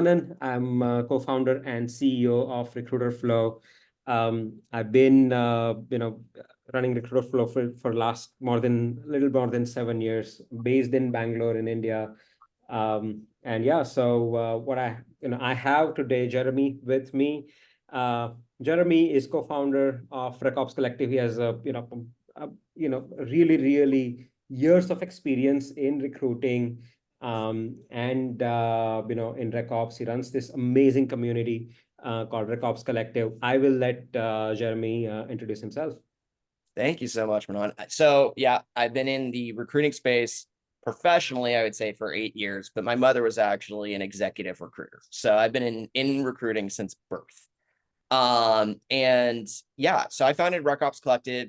Anand. I'm co-founder and CEO of Recruiter Flow. I've been, running Recruiter Flow for last little more than 7 years, based in Bangalore in India. And yeah, so I have today Jeremy with me. Jeremy is co-founder of RecOps Collective. He has really, really years of experience in recruiting, and in RecOps. He runs this amazing community called RecOps Collective. I will let Jeremy introduce himself. Thank you so much, Manan. So yeah, I've been in the recruiting space professionally, I would say, for 8 years, but my mother was actually an executive recruiter. So I've been in recruiting since birth. And yeah, so I founded RecOps Collective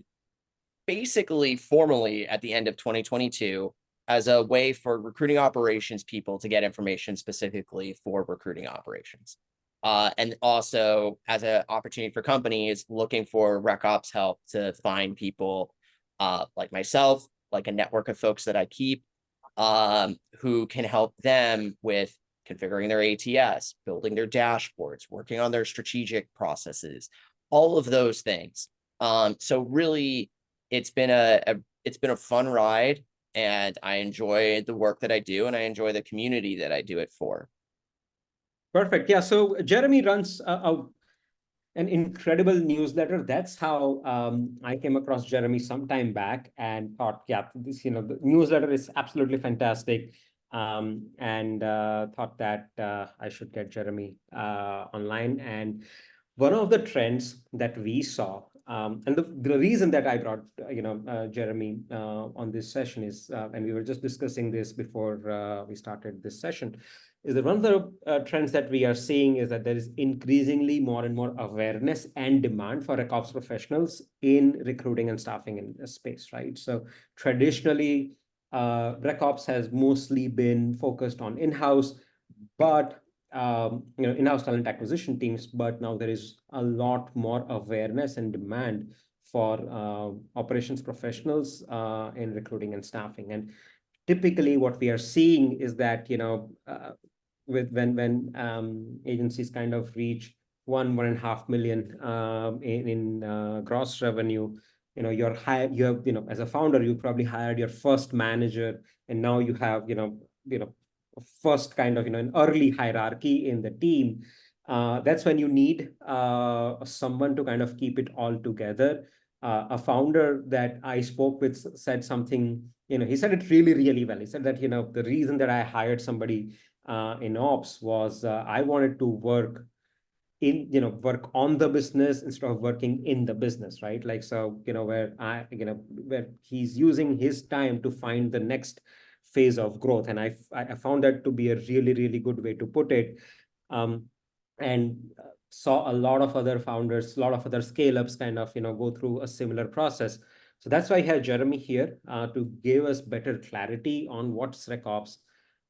basically formally at the end of 2022 as a way for recruiting operations people to get information specifically for recruiting operations. And also as an opportunity for companies looking for RecOps help to find people like myself, like a network of folks that I keep, who can help them with configuring their ATS, building their dashboards, working on their strategic processes, all of those things. So really, it's been a fun ride, and I enjoy the work that I do, and I enjoy the community that I do it for. Perfect. Yeah. So Jeremy runs an incredible newsletter. That's how I came across Jeremy some time back and thought, yeah, the newsletter is absolutely fantastic. And thought that I should get Jeremy online. And one of the trends that we saw, and the reason that I brought Jeremy on this session is, and we were just discussing this before we started this session, is that one of the trends that we are seeing is that there is increasingly more and more awareness and demand for RecOps professionals in recruiting and staffing in this space, right? So traditionally, RecOps has mostly been focused on in-house, but in-house talent acquisition teams. But now there is a lot more awareness and demand for operations professionals in recruiting and staffing. And typically, what we are seeing is that when agencies kind of reach 1.5 million in gross revenue, as a founder, you probably hired your first manager, and now you have first kind of an early hierarchy in the team. That's when you need someone to kind of keep it all together. A founder that I spoke with said something, he said it really, really well. He said that, the reason that I hired somebody in ops was I wanted to work on the business instead of working in the business, right? Like, so, where he's using his time to find the next phase of growth. And I found that to be a really, really good way to put it. And saw a lot of other founders, a lot of other scale-ups kind of, go through a similar process. So that's why I had Jeremy here to give us better clarity on what's RecOps,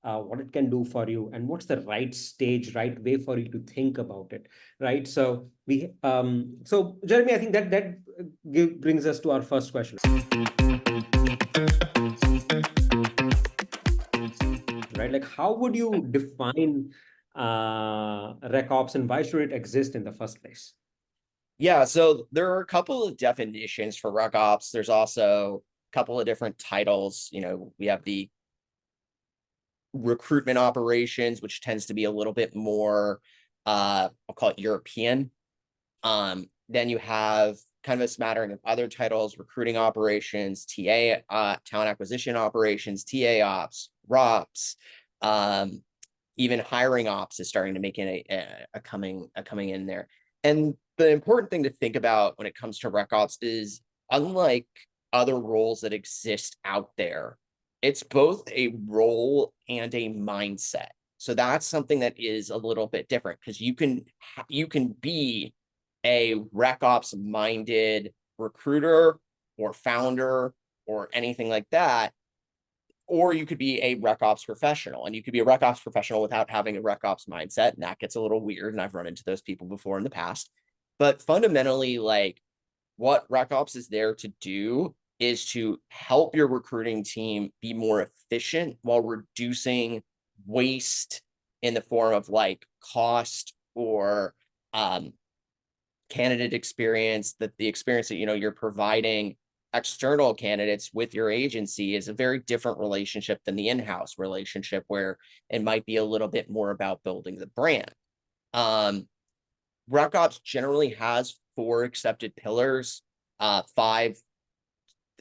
what it can do for you, and what's the right stage, right way for you to think about it, right? So so Jeremy, I think that brings us to our first question, right? Like, how would you define RecOps, and why should it exist in the first place? Yeah, so there are a couple of definitions for RecOps. There's also a couple of different titles. We have the Recruitment Operations, which tends to be a little bit more, I'll call it European. Then you have kind of a smattering of other titles: Recruiting Operations, TA, Talent Acquisition Operations, TA Ops, ROPS, even Hiring Ops is starting to make a coming in there. And the important thing to think about when it comes to RecOps is, unlike other roles that exist out there, it's both a role and a mindset. So that's something that is a little bit different, because you can be a RecOps minded recruiter or founder or anything like that, or you could be a RecOps professional, and you could be a RecOps professional without having a RecOps mindset, and that gets a little weird, and I've run into those people before in the past. But fundamentally, like, what RecOps is there to do is to help your recruiting team be more efficient while reducing waste in the form of like cost or candidate experience, that the experience that you're providing external candidates with your agency is a very different relationship than the in-house relationship, where it might be a little bit more about building the brand. RecOps generally has 4 accepted pillars, 5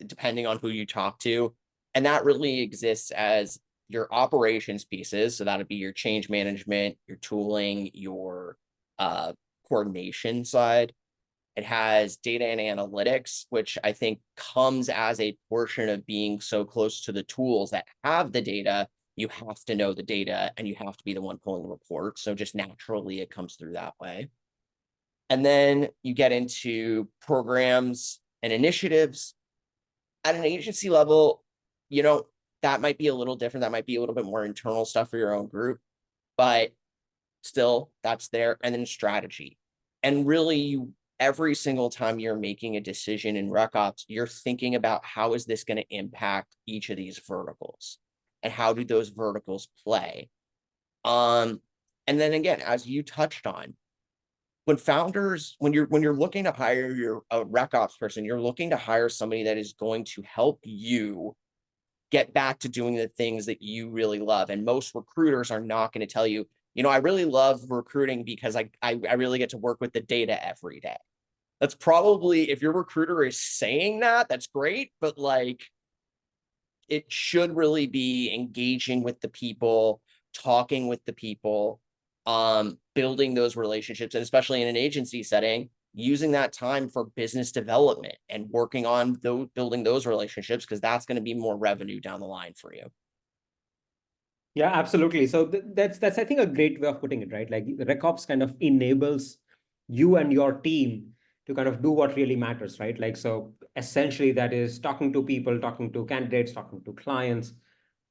depending on who you talk to, and that really exists as your operations pieces. So that would be your change management, your tooling, your coordination side. It has data and analytics, which I think comes as a portion of being so close to the tools that have the data. You have to know the data and you have to be the one pulling the report. So just naturally, it comes through that way. And then you get into programs and initiatives. At an agency level, that might be a little different. That might be a little bit more internal stuff for your own group, but still that's there. And then strategy. And really, every single time you're making a decision in RecOps, you're thinking about how is this going to impact each of these verticals and how do those verticals play. And then again, as you touched on, when you're looking to hire a RecOps person, you're looking to hire somebody that is going to help you get back to doing the things that you really love. And most recruiters are not going to tell you, I really love recruiting because I really get to work with the data every day. That's probably, if your recruiter is saying that, that's great, but like, it should really be engaging with the people, talking with the people, building those relationships, and especially in an agency setting, using that time for business development and working on building those relationships, because that's going to be more revenue down the line for you. Yeah, absolutely. So that's I think a great way of putting it, right? Like RecOps kind of enables you and your team to kind of do what really matters, right? Like, so essentially that is talking to people, talking to candidates, talking to clients.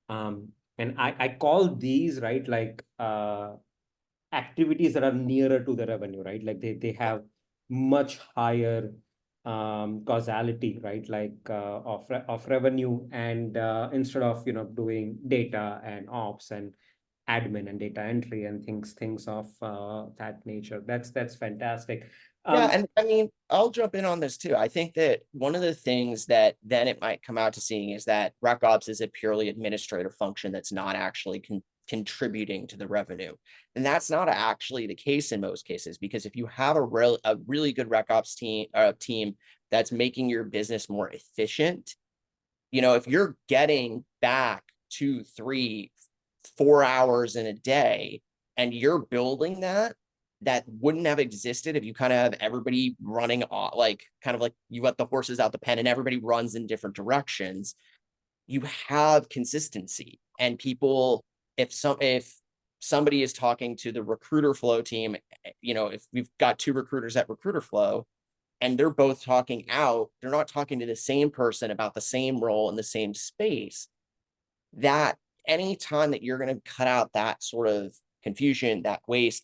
And I call these, right, like activities that are nearer to the revenue, right? Like they have much higher causality, right? Like of revenue, and instead of doing data and ops and admin and data entry and things of that nature. That's fantastic. Yeah, and I mean, I'll jump in on this too. I think that one of the things that then it might come out to seeing is that RecOps is a purely administrative function that's not actually contributing to the revenue. And that's not actually the case in most cases, because if you have a really good RecOps team that's making your business more efficient, if you're getting back 2, 3, 4 hours in a day and you're building that wouldn't have existed if you kind of have everybody running off, like kind of like you let the horses out the pen and everybody runs in different directions. You have consistency, and people, if somebody is talking to the recruiter flow team, if we've got 2 recruiters at recruiter flow and they're both talking out, they're not talking to the same person about the same role in the same space. That anytime that you're going to cut out that sort of confusion, that waste,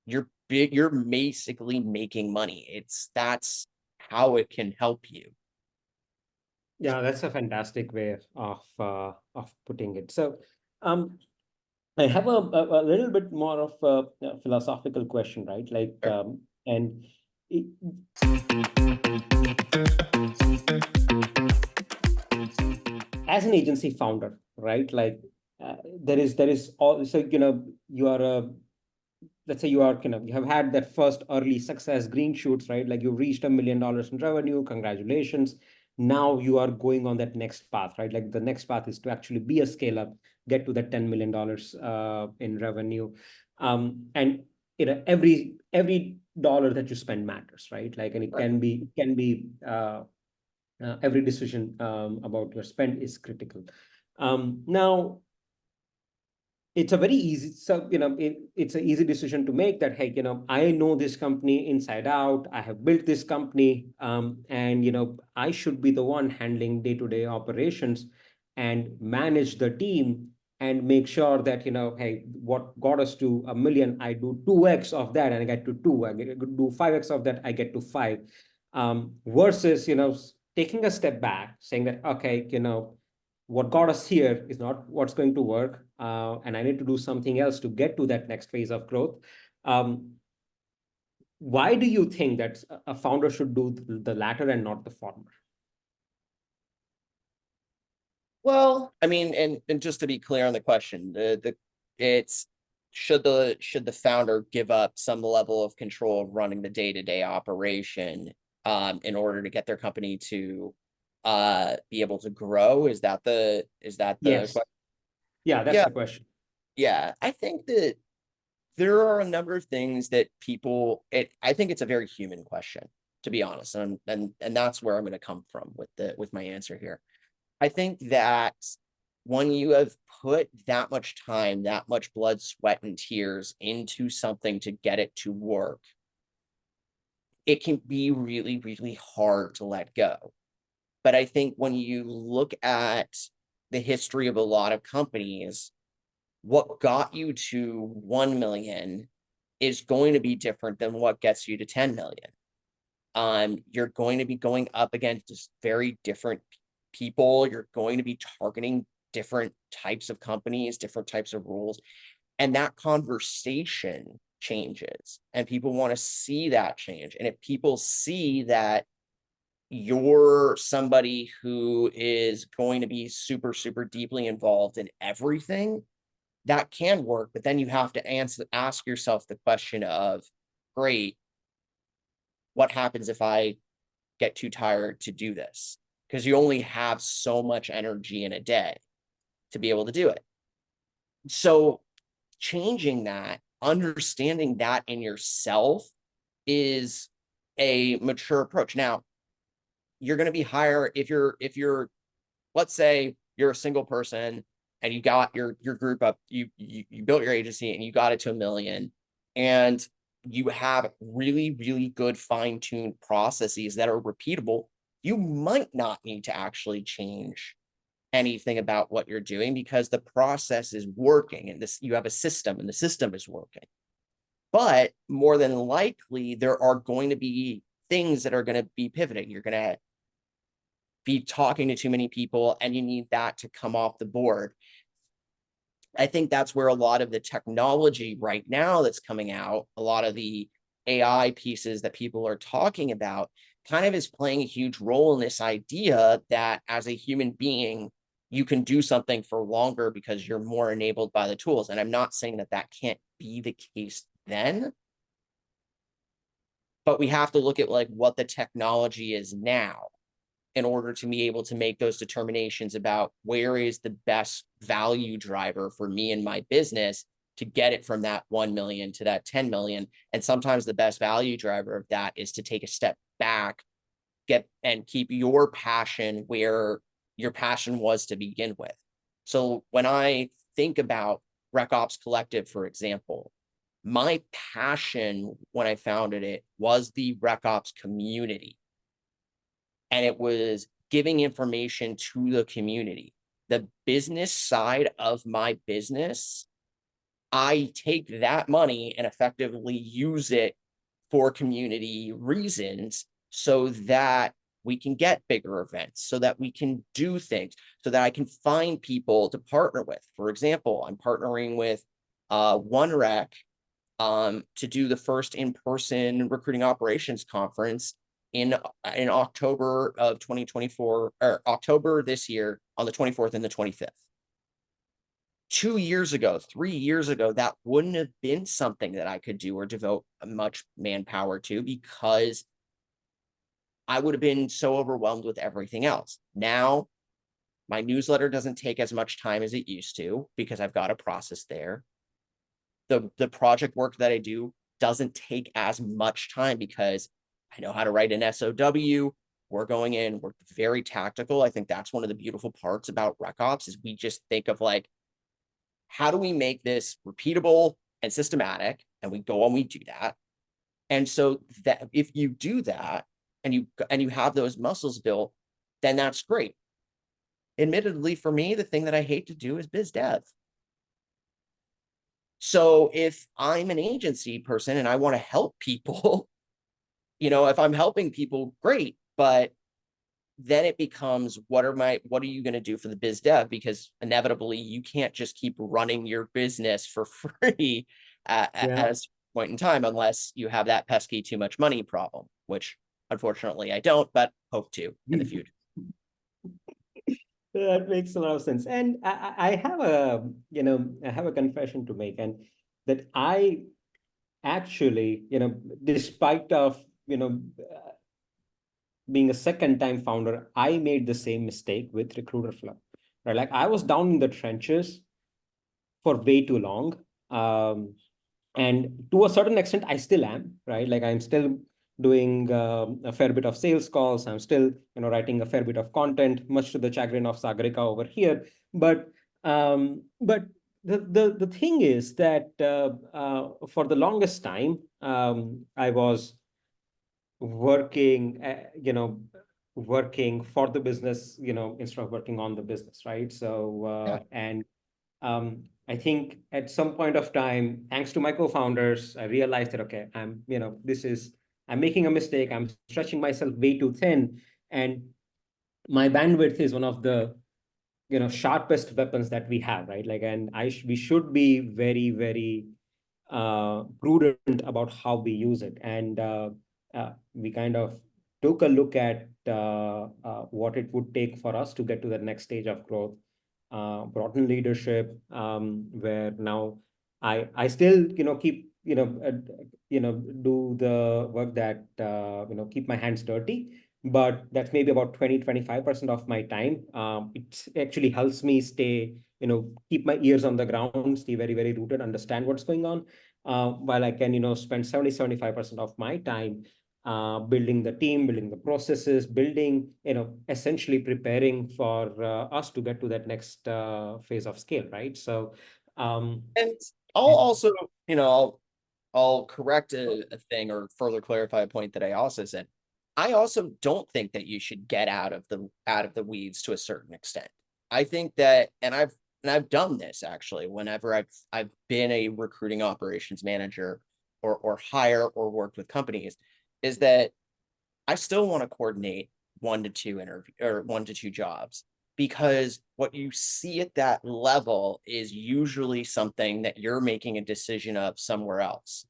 you're basically making money. That's how it can help you. Yeah, that's a fantastic way of putting it. So I have a little bit more of a philosophical question, right? Like and it, as an agency founder, right? Like there is all, so you are a, let's say you are you have had that first early success, green shoots, right? Like you've reached $1 million in revenue, congratulations. Now you are going on that next path, right? Like the next path is to actually be a scale up, get to that $10 million in revenue. And every dollar that you spend matters, right? Like, and it can be every decision about your spend is critical. Now it's a very easy, so it's an easy decision to make, that hey, I know this company inside out, I have built this company, and I should be the one handling day-to-day operations and manage the team and make sure that hey, what got us to $1 million, I do 2x of that and I get to 2, I do 5x of that, I get to 5. Versus taking a step back, saying that okay, what got us here is not what's going to work. and I need to do something else to get to that next phase of growth. Why do you think that a founder should do the latter and not the former? Well, I mean, and just to be clear on the question, it's should the founder give up some level of control of running the day-to-day operation in order to get their company to be able to grow? Is that the Yes. question? Yeah, that's Yeah, the question. yeah. I think that there are a number of things that I think it's a very human question, to be honest. And that's where I'm going to come from with my answer here. I think that when you have put that much time, that much blood, sweat, and tears into something to get it to work, it can be really, really hard to let go. But I think when you look at the history of a lot of companies, what got you to 1 million is going to be different than what gets you to 10 million. You're going to be going up against just very different people. You're going to be targeting different types of companies, different types of rules, and that conversation changes, and people want to see that change. And if people see that you're somebody who is going to be super, super deeply involved in everything, that can work. But then you have to ask yourself the question of, great, what happens if I get too tired to do this? Because you only have so much energy in a day to be able to do it. So changing that, understanding that in yourself is a mature approach. Now, you're going to be higher if you're let's say you're a single person and you got your group up, you built your agency and you got it to 1 million, and you have really, really good fine-tuned processes that are repeatable. You might not need to actually change anything about what you're doing because the process is working, and you have a system and the system is working. But more than likely, there are going to be things that are going to be pivoting. You're going to be talking to too many people, and you need that to come off the board. I think that's where a lot of the technology right now that's coming out, a lot of the AI pieces that people are talking about, kind of is playing a huge role in this idea that as a human being, you can do something for longer because you're more enabled by the tools. And I'm not saying that that can't be the case then, but we have to look at like what the technology is now in order to be able to make those determinations about where is the best value driver for me and my business to get it from that 1 million to that 10 million. And sometimes the best value driver of that is to take a step back, get and keep your passion where your passion was to begin with. So when I think about RecOps Collective, for example, my passion when I founded it was the RecOps community. And it was giving information to the community. The business side of my business, I take that money and effectively use it for community reasons so that we can get bigger events, so that we can do things, so that I can find people to partner with. For example, I'm partnering with OneRec to do the first in-person recruiting operations conference in October of 2024, or October this year, on the 24th and the 25th. 2 years ago, 3 years ago, that wouldn't have been something that I could do or devote much manpower to because I would have been so overwhelmed with everything else. Now, my newsletter doesn't take as much time as it used to because I've got a process there. The project work that I do doesn't take as much time because I know how to write an SOW. We're going in, we're very tactical. I think that's one of the beautiful parts about RecOps is we just think of like, how do we make this repeatable and systematic? And we go and we do that. And so that if you do that and you have those muscles built, then that's great. Admittedly, for me, the thing that I hate to do is biz dev. So if I'm an agency person and I want to help people, if I'm helping people, great. But then it becomes, what are you going to do for the biz dev? Because inevitably you can't just keep running your business for free at a point in time, unless you have that pesky too much money problem, which unfortunately I don't, but hope to in the future. That makes a lot of sense. And I have a, I have a confession to make, and that I actually, despite of, being a second time founder, I made the same mistake with Recruiter Flow. Right? Like I was down in the trenches for way too long. And to a certain extent, I still am, right? Like I'm still doing a fair bit of sales calls. I'm still, writing a fair bit of content, much to the chagrin of Sagarika over here. But the thing is that for the longest time, I was working, working for the business, instead of working on the business, right? So, Yeah. and I think at some point of time, thanks to my co-founders, I realized that, okay, I'm making a mistake. I'm stretching myself way too thin. And my bandwidth is one of the, sharpest weapons that we have, right? Like, and we should be very, very prudent about how we use it. And we kind of took a look at what it would take for us to get to the next stage of growth, brought in leadership, where now I still, keep, do the work that, keep my hands dirty, but that's maybe about 20-25% of my time. It actually helps me stay, keep my ears on the ground, stay very, very rooted, understand what's going on, while I can, spend 70-75% of my time building the team, building the processes, building, essentially preparing for us to get to that next phase of scale, right? So, And I'll also, I'll correct a thing or further clarify a point that I also said. I also don't think that you should get out of the weeds to a certain extent. I think that, and I've done this actually whenever I've been a recruiting operations manager or hire or worked with companies, is that I still want to coordinate 1 to 2 jobs, because what you see at that level is usually something that you're making a decision of somewhere else.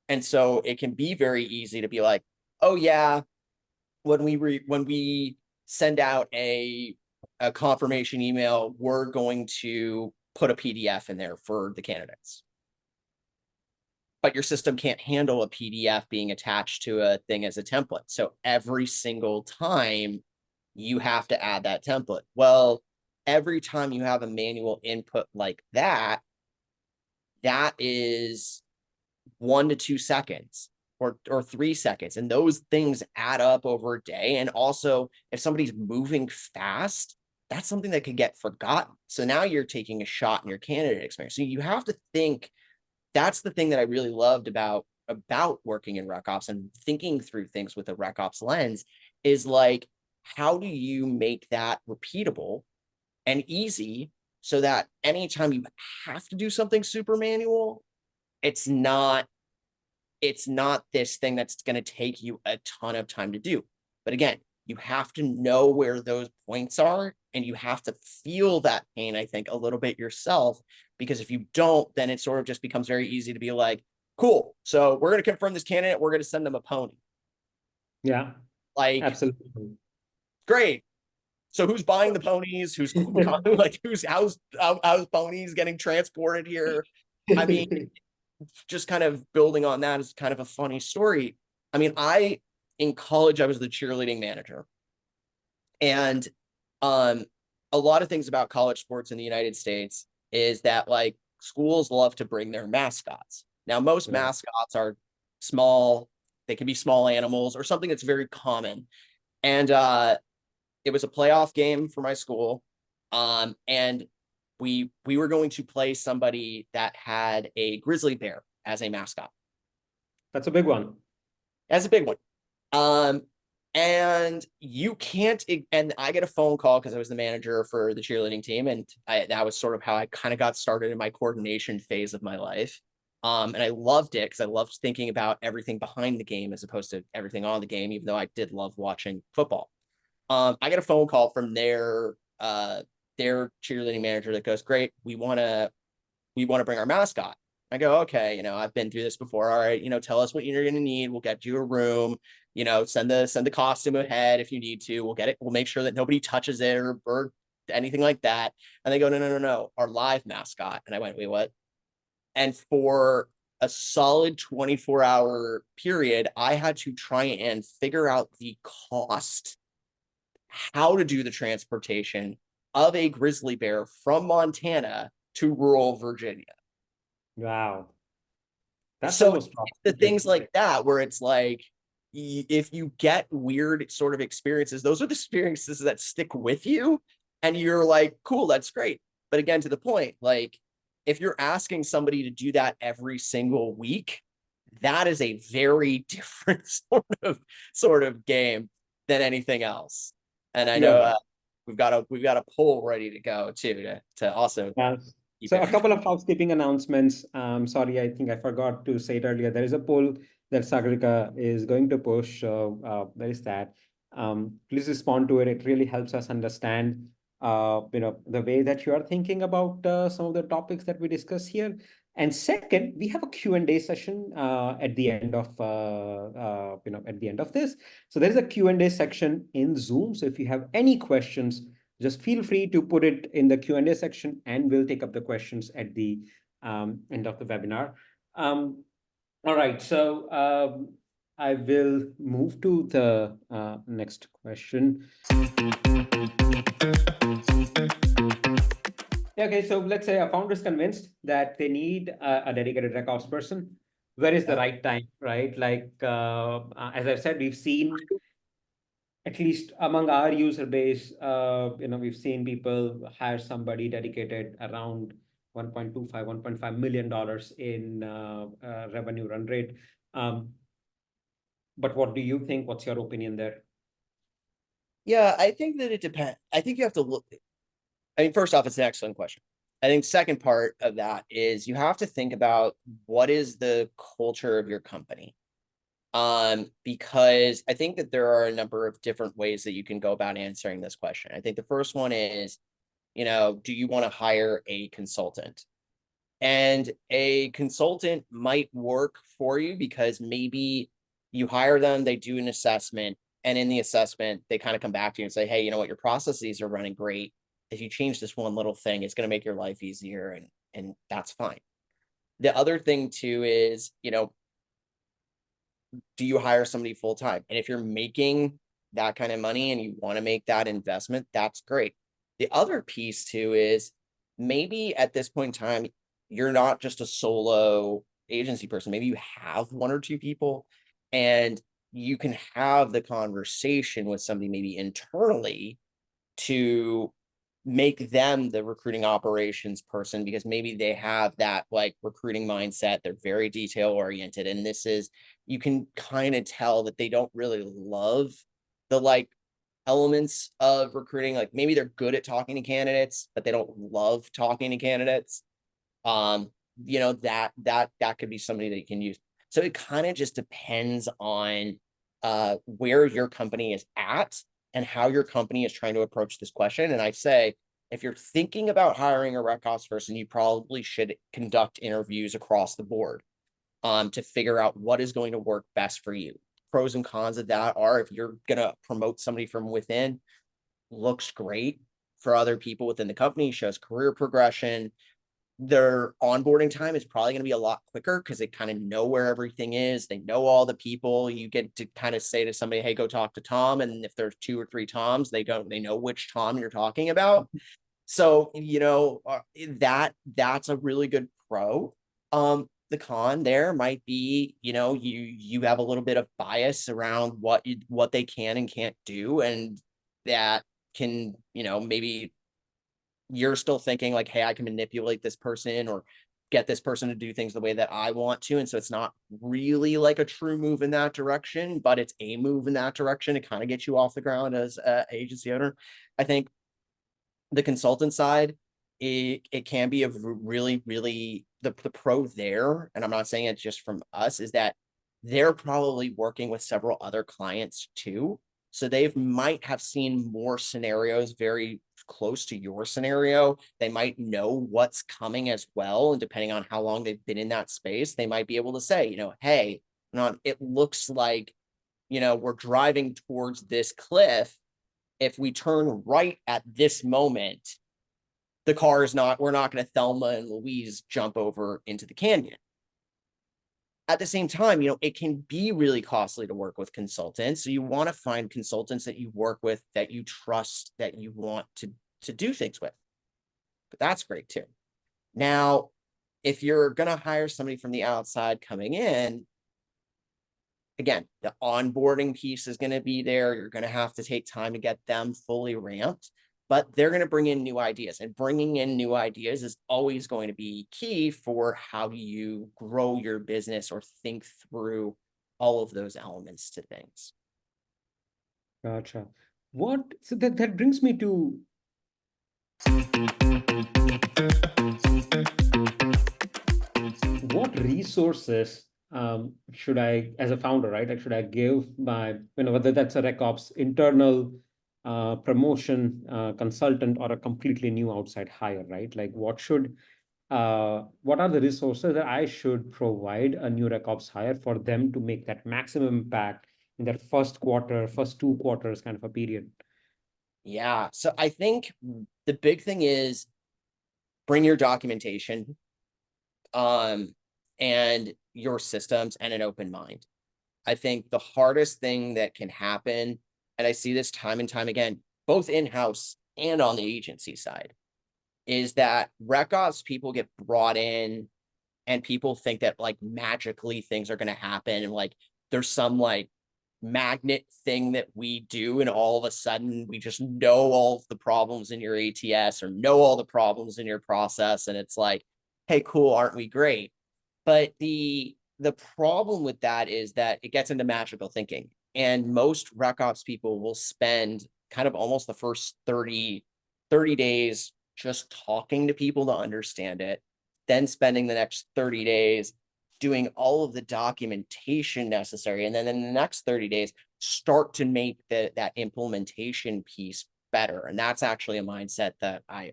And so it can be very easy to be like, oh yeah, when we send out a confirmation email, we're going to put a PDF in there for the candidates. But your system can't handle a PDF being attached to a thing as a template. So every single time you have to add that template. Well, every time you have a manual input like that, that is 1 to 2 seconds or 3 seconds. And those things add up over a day. And also, if somebody's moving fast, that's something that could get forgotten. So now you're taking a shot in your candidate experience. So you have to think. That's the thing that I really loved about working in RecOps and thinking through things with a RecOps lens, is like, how do you make that repeatable and easy so that anytime you have to do something super manual, it's not this thing that's going to take you a ton of time to do. But again, you have to know where those points are, and you have to feel that pain, I think, a little bit yourself, because if you don't, then it sort of just becomes very easy to be like, cool, so we're going to confirm this candidate, we're going to send them a pony. Yeah, Like, absolutely. great. So who's buying the ponies? Who's like, how's ponies getting transported here? I mean, just kind of building on that is kind of a funny story. I mean, in college, I was the cheerleading manager. And a lot of things about college sports in the United States is that, like, schools love to bring their mascots. Now, most mascots are small. They can be small animals or something that's very common. And it was a playoff game for my school. And we were going to play somebody that had a grizzly bear as a mascot. That's a big one. That's a big one. And you can't, and I get a phone call because I was the manager for the cheerleading team. And that was sort of how I kind of got started in my coordination phase of my life. And I loved it because I loved thinking about everything behind the game as opposed to everything on the game, even though I did love watching football. I get a phone call from their cheerleading manager that goes, great, we want to bring our mascot. I go, okay, I've been through this before. All right, tell us what you're going to need. We'll get you a room, send the costume ahead if you need to. We'll get it. We'll make sure that nobody touches it or anything like that. And they go, no, our live mascot. And I went, wait, what? And for a solid 24-hour period, I had to try and figure out the cost, how to do the transportation of a grizzly bear from Montana to rural Virginia. Wow. That's So almost the profitable. things like that, where it's like, if you get weird sort of experiences, those are the experiences that stick with you. And you're like, cool, that's great. But again, to the point, like, if you're asking somebody to do that every single week, that is a very different sort of game than anything else. And I know Yeah. we've got a poll ready to go too to also Yeah. keep So a everybody. couple of housekeeping announcements. Sorry, I think I forgot to say it earlier. There is a poll that Sagarika is going to push. So there is that. Please respond to it. It really helps us understand, the way that you are thinking about some of the topics that we discuss here. And second, we have a Q&A session at the end of at the end of this. So there is a Q&A section in Zoom. So if you have any questions, just feel free to put it in the Q&A section and we'll take up the questions at the end of the webinar. All right, so I will move to the next question. Okay, so let's say a founder is convinced that they need a dedicated RecOps person. Where is the right time, right? Like, as I've said, we've seen, at least among our user base, we've seen people hire somebody dedicated around 1.25, $1.5 million in revenue run rate. But what do you think? What's your opinion there? Yeah, I think that it depends. I think you have to look. I mean, first off, it's an excellent question. I think second part of that is you have to think about what is the culture of your company. Because I think that there are a number of different ways that you can go about answering this question. I think the first one is, do you want to hire a consultant? And a consultant might work for you because maybe you hire them, they do an assessment, and in the assessment, they kind of come back to you and say, hey, you know what, your processes are running great. If you change this one little thing, it's going to make your life easier, and that's fine. The other thing too is, do you hire somebody full time? And if you're making that kind of money and you want to make that investment, that's great. The other piece too is maybe at this point in time, you're not just a solo agency person. Maybe you have one or two people and you can have the conversation with somebody maybe internally to make them the recruiting operations person, because maybe they have that like recruiting mindset. They're very detail oriented. And this is, you can kind of tell that they don't really love the like elements of recruiting. Like maybe they're good at talking to candidates, but they don't love talking to candidates. That could be somebody that you can use. So it kind of just depends on where your company is at and how your company is trying to approach this question. And I say, if you're thinking about hiring a RecOps person, you probably should conduct interviews across the board to figure out what is going to work best for you. Pros and cons of that are, if you're going to promote somebody from within, looks great for other people within the company, shows career progression. Their onboarding time is probably going to be a lot quicker because they kind of know where everything is. They know all the people. You get to kind of say to somebody, hey, go talk to Tom. And if there's 2 or 3 Toms, they know which Tom you're talking about. So, that's a really good pro. The con there might be, you have a little bit of bias around what they can and can't do. And that can, maybe you're still thinking like, hey, I can manipulate this person or get this person to do things the way that I want to. And so it's not really like a true move in that direction, but it's a move in that direction to kind of get you off the ground as an agency owner. I think the consultant side, it can be a really, really the pro there. And I'm not saying it's just from us, is that they're probably working with several other clients too. So they might have seen more scenarios very close to your scenario. They might know what's coming as well. And depending on how long they've been in that space, they might be able to say, hey, it looks like, we're driving towards this cliff. If we turn right at this moment, we're not going to Thelma and Louise jump over into the canyon. At the same time, it can be really costly to work with consultants. So you want to find consultants that you work with, that you trust, that you want to do things with. But that's great too. Now, if you're going to hire somebody from the outside coming in, again, the onboarding piece is going to be there. You're going to have to take time to get them fully ramped, but they're going to bring in new ideas, and bringing in new ideas is always going to be key for how do you grow your business or think through all of those elements to things. Gotcha. So that brings me to what resources should I, as a founder, right? Like, should I give my, whether that's a RecOps internal promotion consultant or a completely new outside hire, right? Like, what are the resources that I should provide a new RecOps hire for them to make that maximum impact in their first 2 quarters kind of a period? Yeah. So I think the big thing is bring your documentation and your systems and an open mind. I think the hardest thing that can happen, and I see this time and time again, both in-house and on the agency side, is that RecOps people get brought in and people think that like magically things are going to happen. And like, there's some like magnet thing that we do, and all of a sudden we just know all of the problems in your ATS or know all the problems in your process. And it's like, hey, cool, aren't we great? But the problem with that is that it gets into magical thinking. And most RecOps people will spend kind of almost the first 30 days just talking to people to understand it, then spending the next 30 days doing all of the documentation necessary. And then in the next 30 days, start to make that implementation piece better. And that's actually a mindset that I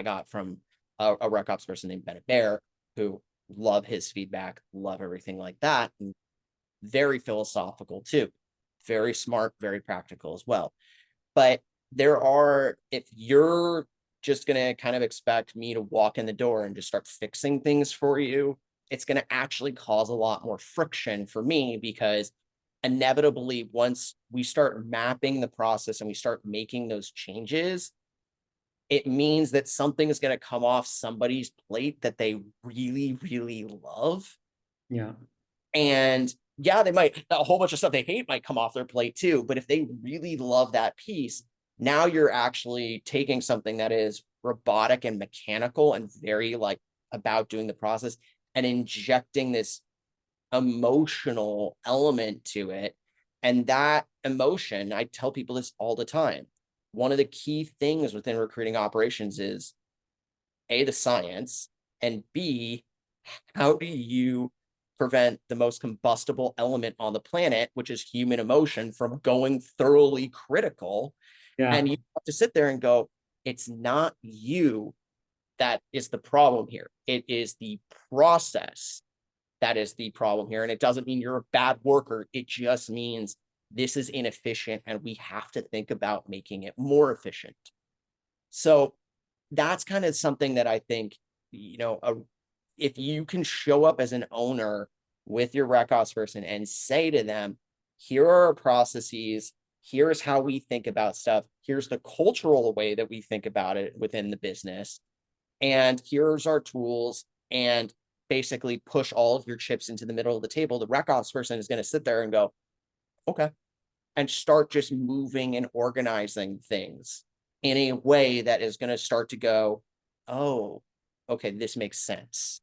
got from a RecOps person named Bennett Bear, who love his feedback, love everything like that. And very philosophical too, very smart, very practical as well. But if you're just going to kind of expect me to walk in the door and just start fixing things for you, it's going to actually cause a lot more friction for me, because inevitably, once we start mapping the process and we start making those changes, it means that something is going to come off somebody's plate that they really, really love. Yeah. And yeah, a whole bunch of stuff they hate might come off their plate too. But if they really love that piece, now you're actually taking something that is robotic and mechanical and very like about doing the process and injecting this emotional element to it. And that emotion, I tell people this all the time. One of the key things within recruiting operations is A, the science, and B, how do you prevent the most combustible element on the planet, which is human emotion, from going thoroughly critical? Yeah. And you have to sit there and go, it's not you that is the problem here. It is the process that is the problem here. And it doesn't mean you're a bad worker. It just means this is inefficient and we have to think about making it more efficient. So that's kind of something that I think, if you can show up as an owner with your RecOps person and say to them, here are our processes, here's how we think about stuff, here's the cultural way that we think about it within the business, and here's our tools, and basically push all of your chips into the middle of the table, the RecOps person is going to sit there and go, okay, and start just moving and organizing things in a way that is going to start to go, oh, okay, this makes sense.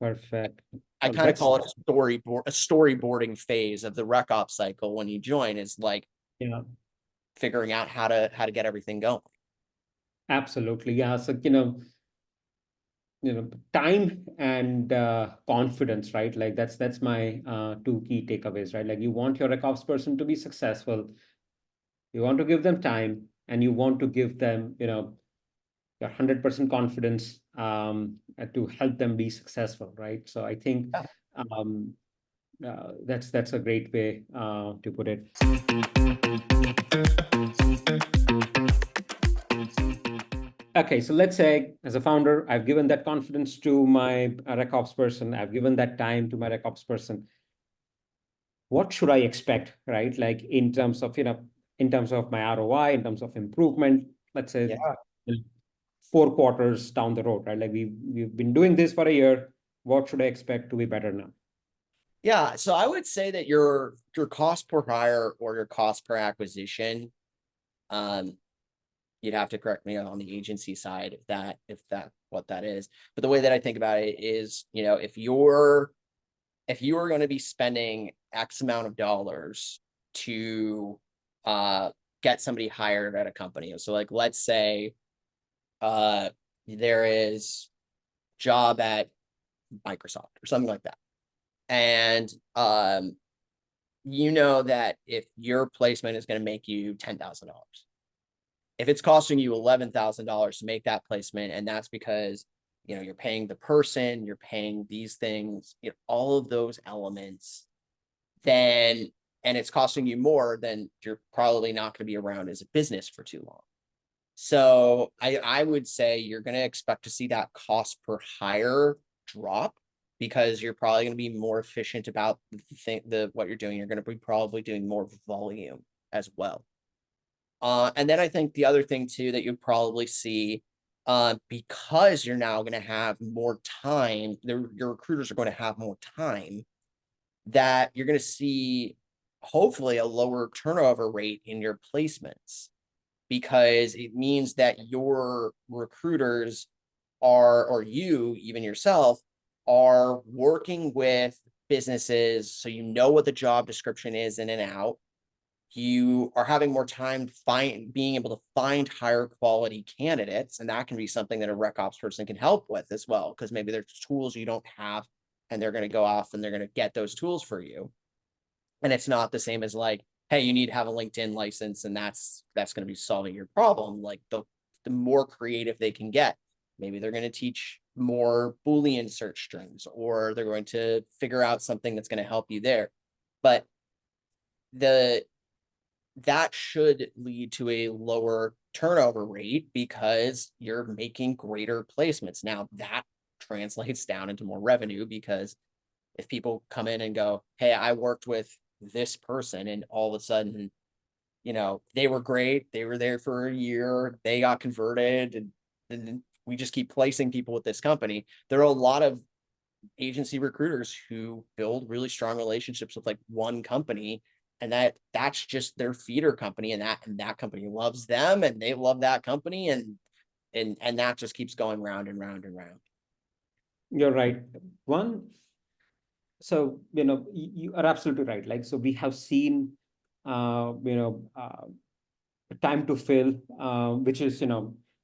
Perfect. I Well, kind of that's call it a storyboarding phase of the RecOps cycle when you join, is like yeah, figuring out how to get everything going. absolutely. Yeah. So, time and confidence, right? Like that's my two key takeaways, right? Like you want your RecOps person to be successful, you want to give them time, and you want to give them, your 100% confidence to help them be successful, right? So I think um, that's a great way to put it. Okay, so let's say as a founder, I've given that confidence to my RecOps person. I've given that time to my RecOps person. What should I expect, right? Like in terms of, in terms of my ROI, in terms of improvement, let's say Yeah. 4 quarters down the road, right? Like we've been doing this for a year. What should I expect to be better now? Yeah, so I would say that your cost per hire or your cost per acquisition, um, you'd have to correct me on the agency side if that what that is. But the way that I think about it is, if you're going to be spending X amount of dollars to uh get somebody hired at a company. So like let's say there is job at Microsoft or something like that. And you know that if your placement is going to make you $10,000, if it's costing you $11,000 to make that placement, and that's because you're paying the person, you're paying these things, all of those elements, then and it's costing you more, then you're probably not going to be around as a business for too long. So I would say you're going to expect to see that cost per hire drop because you're probably going to be more efficient about what you're doing. You're going to be probably doing more volume as well. And then I think the other thing too that you probably see, because you're now going to have more time, your recruiters are going to have more time, that you're going to see hopefully a lower turnover rate in your placements, because it means that your recruiters are, or you even yourself, are working with businesses. So you know what the job description is in and out. You are having more time being able to find higher quality candidates. And that can be something that a RecOps person can help with as well, because maybe there's tools you don't have and they're going to go off and they're going to get those tools for you. And it's not the same as like, hey, you need to have a LinkedIn license and that's going to be solving your problem. Like the more creative they can get, maybe they're going to teach more Boolean search strings, or they're going to figure out something that's going to help you there. But that should lead to a lower turnover rate because you're making greater placements. Now that translates down into more revenue, because if people come in and go, hey, I worked with this person, and all of a sudden, they were great, they were there for a year, they got converted, and we just keep placing people with this company. There are a lot of agency recruiters who build really strong relationships with like one company, and that's just their feeder company, and that company loves them and they love that company, and that just keeps going round and round and round. You're right. So, you are absolutely right. Like, so we have seen, time to fill, which is,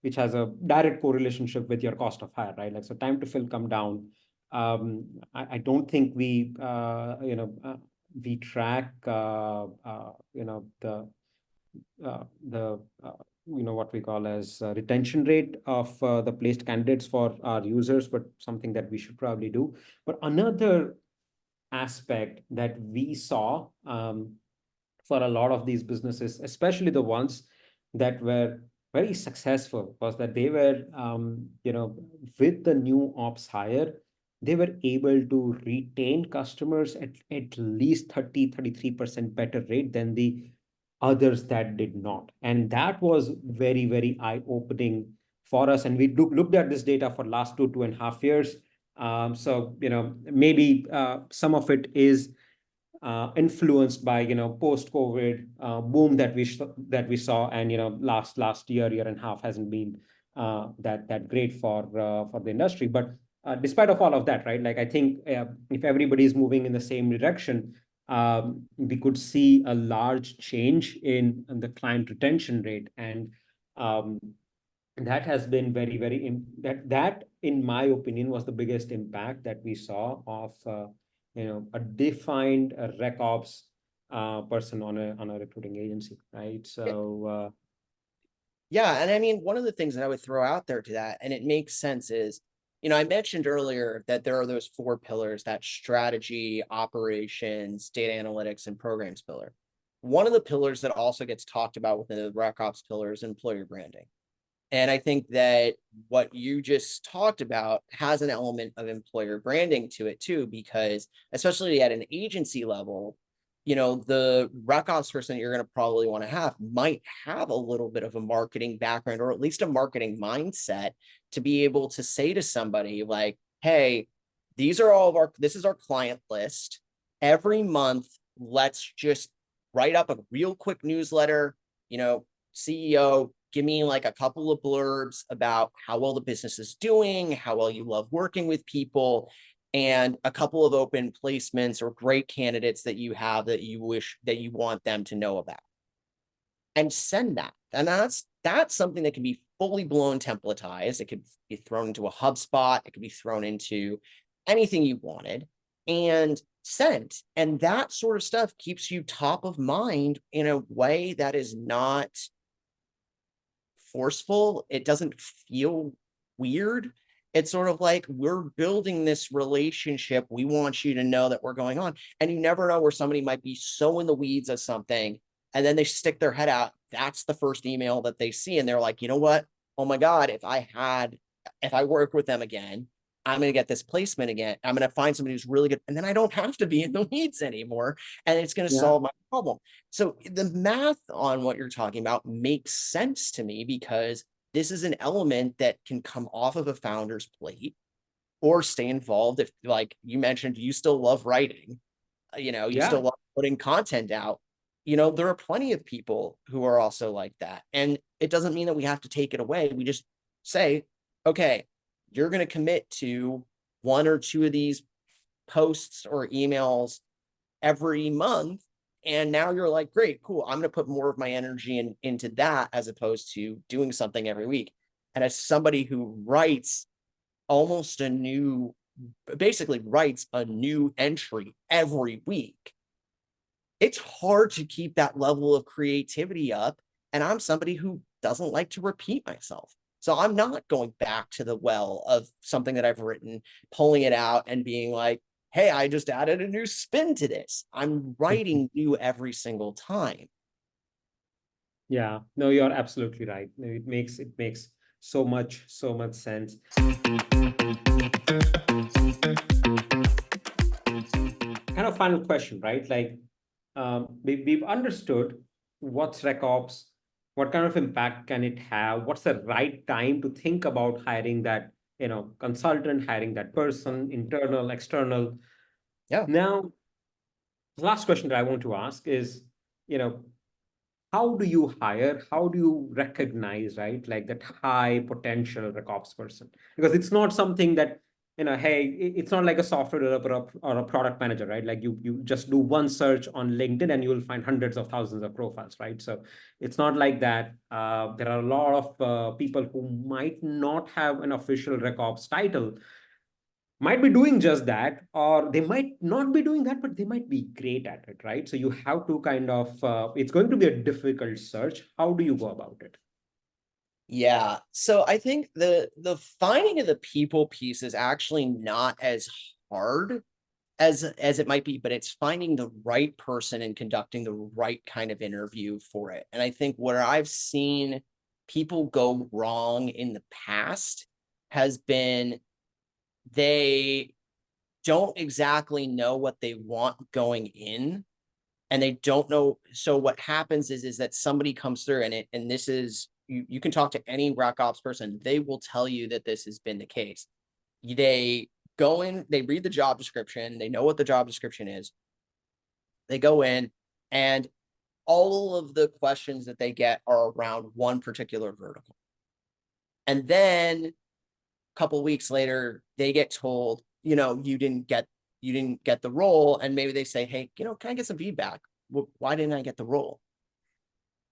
which has a direct correlationship with your cost of hire, right? Like, so time to fill come down. I don't think we track, what we call as retention rate of the placed candidates for our users, but something that we should probably do. But another aspect that we saw for a lot of these businesses, especially the ones that were very successful, was that they were, with the new ops hire, they were able to retain customers at least 33% better rate than the others that did not. And that was very, very eye-opening for us. And we looked at this data for last 2.5 years. So, maybe some of it is influenced by post-COVID boom that we saw, and last year and a half hasn't been that great for the industry. But despite of all of that, right? Like I think if everybody is moving in the same direction, we could see a large change in the client retention rate. And And that has been very, very, that in my opinion, was the biggest impact that we saw of, a defined RecOps person on a recruiting agency, right? So, Yeah, and I mean, one of the things that I would throw out there to that, and it makes sense, is, I mentioned earlier that there are those four pillars: that strategy, operations, data analytics, and programs pillar. One of the pillars that also gets talked about within the RecOps pillar is employer branding. And I think that what you just talked about has an element of employer branding to it too, because especially at an agency level, the RecOps person that you're going to probably want to have might have a little bit of a marketing background, or at least a marketing mindset, to be able to say to somebody like, hey, this is our client list. Every month, let's just write up a real quick newsletter, CEO, give me like a couple of blurbs about how well the business is doing, how well you love working with people, and a couple of open placements or great candidates that you have that you wish that you want them to know about, and send that. And that's something that can be fully blown templatized. It could be thrown into a HubSpot. It could be thrown into anything you wanted and sent. And that sort of stuff keeps you top of mind in a way that is not forceful. It doesn't feel weird. It's sort of like, we're building this relationship. We want you to know that we're going on. And you never know where somebody might be so in the weeds of something, and then they stick their head out. That's the first email that they see. And they're like, you know what? Oh my God, if I work with them again, I'm going to get this placement again. I'm going to find somebody who's really good. And then I don't have to be in the weeds anymore. And it's going to yeah, solve my problem. So the math on what you're talking about makes sense to me, because this is an element that can come off of a founder's plate or stay involved. If, like you mentioned, you still love writing, you yeah, still love putting content out. There are plenty of people who are also like that. And it doesn't mean that we have to take it away. We just say, okay, you're going to commit to one or two of these posts or emails every month. And now you're like, great, cool. I'm going to put more of my energy into that, as opposed to doing something every week. And as somebody who almost basically writes a new entry every week, it's hard to keep that level of creativity up. And I'm somebody who doesn't like to repeat myself. So I'm not going back to the well of something that I've written, pulling it out and being like, hey, I just added a new spin to this. I'm writing new every single time. yeah. No, you're absolutely right. It makes so much sense. Kind of final question, right? Like, we've understood what's RecOps, what kind of impact can it have, what's the right time to think about hiring that, consultant, hiring that person, internal, external. Yeah. Now, the last question that I want to ask is, you know, how do you hire? How do you recognize, right, like that high potential RecOps person? Because it's not something that, hey, it's not like a software developer or a product manager, right? Like you just do one search on LinkedIn and you will find hundreds of thousands of profiles, right? So it's not like that. There are a lot of people who might not have an official RecOps title, might be doing just that, or they might not be doing that, but they might be great at it, right? So you have to kind of, it's going to be a difficult search. How do you go about it? Yeah. So I think the finding of the people piece is actually not as hard as it might be, but it's finding the right person and conducting the right kind of interview for it. And I think where I've seen people go wrong in the past has been, they don't exactly know what they want going in, and they don't know. So what happens is that somebody comes through, and this is, you can talk to any RecOps person, they will tell you that this has been the case. They go in, they read the job description, they know what the job description is. They go in, and all of the questions that they get are around one particular vertical. And then a couple weeks later, they get told, you didn't get the role. And maybe they say, hey, can I get some feedback? Why didn't I get the role?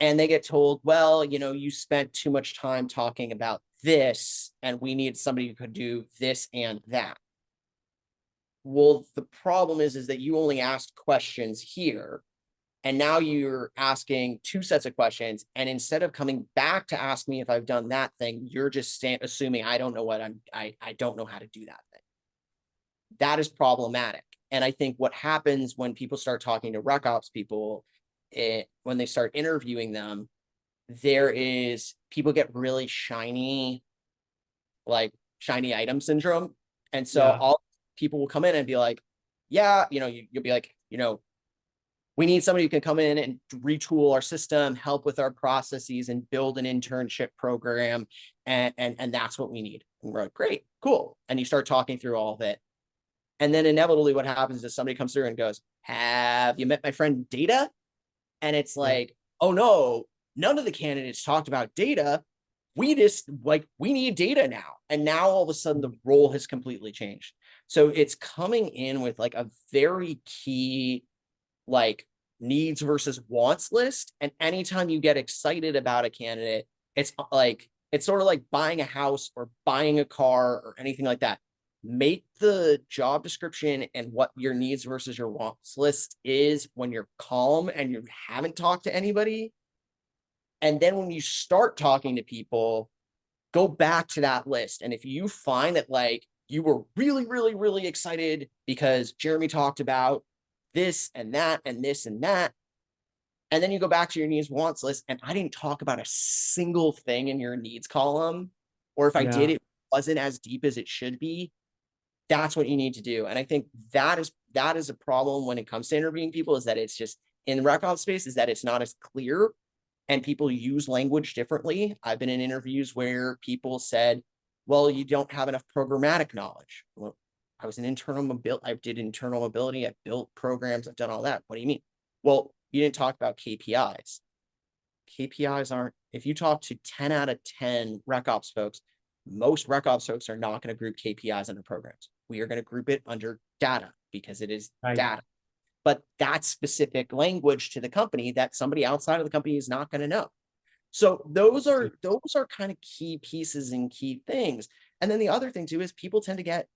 and they get told, well, you spent too much time talking about this, and we need somebody who could do this and that. Well, the problem is that you only asked questions here, and now you're asking two sets of questions. And instead of coming back to ask me if I've done that thing, you're just assuming I don't know I don't know how to do that thing. That is problematic. And I think what happens when people start talking to RecOps people, when they start interviewing them, people get really shiny, like shiny item syndrome. And so Yeah. all people will come in and be like, yeah, you'll be like, we need somebody who can come in and retool our system, help with our processes, and build an internship program. And that's what we need. And we're like, great, cool. And you start talking through all of it. And then inevitably what happens is somebody comes through and goes, have you met my friend Data? And it's like, oh no, none of the candidates talked about data. We just we need data now. And now all of a sudden the role has completely changed. So it's coming in with like a very key needs versus wants list. And anytime you get excited about a candidate, it's sort of like buying a house or buying a car or anything like that. Make the job description and what your needs versus your wants list is when you're calm and you haven't talked to anybody. And then when you start talking to people, go back to that list. And if you find that you were really, really, really excited because Jeremy talked about this and that and this and that, and then you go back to your needs wants list and I didn't talk about a single thing in your needs column, or if I did, it wasn't as deep as it should be, that's what you need to do. And I think that is a problem when it comes to interviewing people, is that it's just in the RecOps space, is that it's not as clear and people use language differently. I've been in interviews where people said, well, you don't have enough programmatic knowledge. Well, I was an internal mobility. I did internal mobility. I built programs. I've done all that. What do you mean? Well, you didn't talk about KPIs. KPIs aren't, if you talk to 10 out of 10 RecOps folks, most RecOps folks are not going to group KPIs under programs. We are going to group it under data because it is data. But that's specific language to the company that somebody outside of the company is not going to know. So those are kind of key pieces and key things. And then the other thing too is people tend to get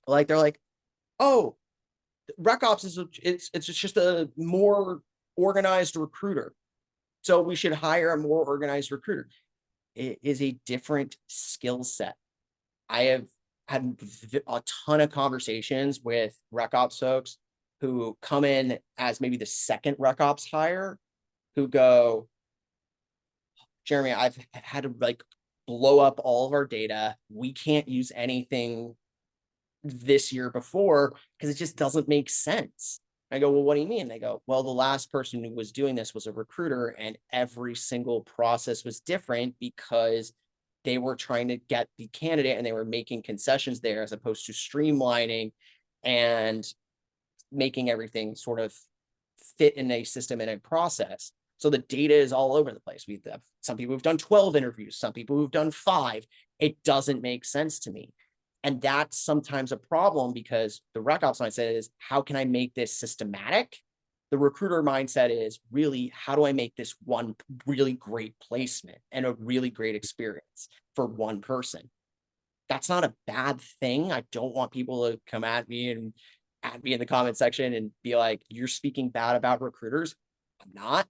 they're like, oh, RecOps it's just a more organized recruiter. So we should hire a more organized recruiter. It is a different skill set. I have had a ton of conversations with RecOps folks who come in as maybe the second RecOps hire, who go, Jeremy, I've had to blow up all of our data. We can't use anything this year before because it just doesn't make sense. I go, well, what do you mean? They go, well, the last person who was doing this was a recruiter, and every single process was different because they were trying to get the candidate and they were making concessions there as opposed to streamlining and making everything sort of fit in a system and a process. So the data is all over the place. We have some people who've done 12 interviews, some people who've done 5. It doesn't make sense to me. And that's sometimes a problem because the RecOps mindset is, how can I make this systematic? The recruiter mindset is really, how do I make this one really great placement and a really great experience for one person? That's not a bad thing. I don't want people to come at me in the comment section and be like, you're speaking bad about recruiters. I'm not.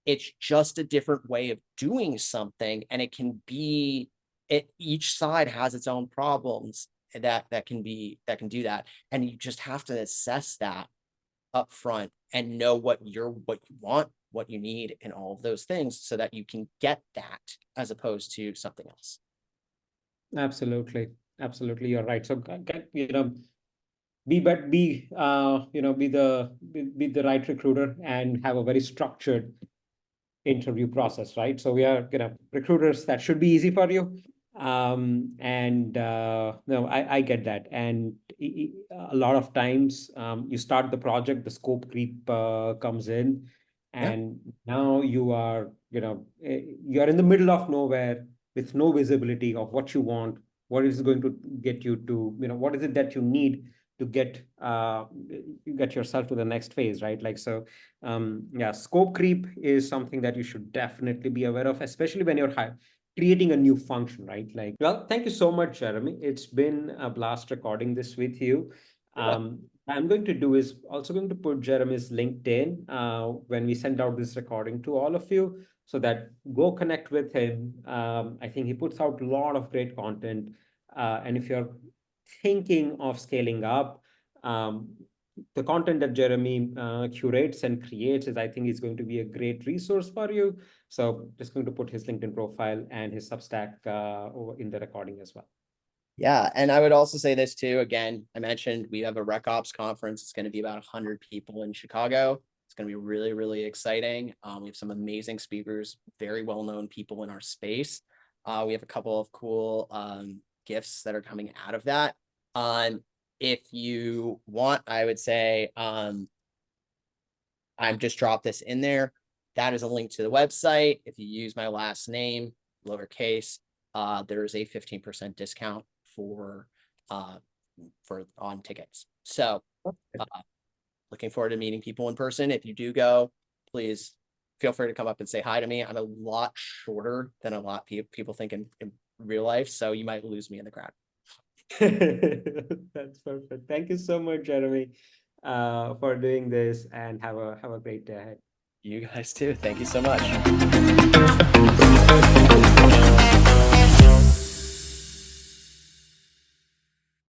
It's just a different way of doing something. And it can be, each side has its own problems that can do that. And you just have to assess that up front and know what you want, what you need, and all of those things so that you can get that as opposed to something else. Absolutely. Absolutely. You're right. So, be the right recruiter and have a very structured interview process, right? So we are recruiters, that should be easy for you. No, I get that. And a lot of times you start the project, the scope creep comes in, and now you are, you're in the middle of nowhere with no visibility of what you want, what is going to get you to, what is it that you need to get yourself to the next phase, right? Like, so yeah, scope creep is something that you should definitely be aware of, especially when you're creating a new function, right? Like, well, thank you so much, Jeremy. It's been a blast recording this with you. Yeah. I'm going to do is also going to put Jeremy's LinkedIn when we send out this recording to all of you, so that go connect with him. I think he puts out a lot of great content. And if you're thinking of scaling up, um, the content that Jeremy curates and creates is, I think, is going to be a great resource for you. So just going to put his LinkedIn profile and his Substack over in the recording as well. Yeah, and I would also say this too. Again, I mentioned we have a RecOps conference. It's going to be about 100 people in Chicago. It's going to be really, really exciting. We have some amazing speakers, very well-known people in our space. We have a couple of cool gifts that are coming out of that. If you want, I would say I've just dropped this in there. That is a link to the website. If you use my last name, lowercase, there is a 15% discount for on tickets. So looking forward to meeting people in person. If you do go, please feel free to come up and say hi to me. I'm a lot shorter than a lot of people think in real life, so you might lose me in the crowd. That's perfect. Thank you so much, Jeremy, for doing this, and have a great day ahead. You guys too. Thank you so much.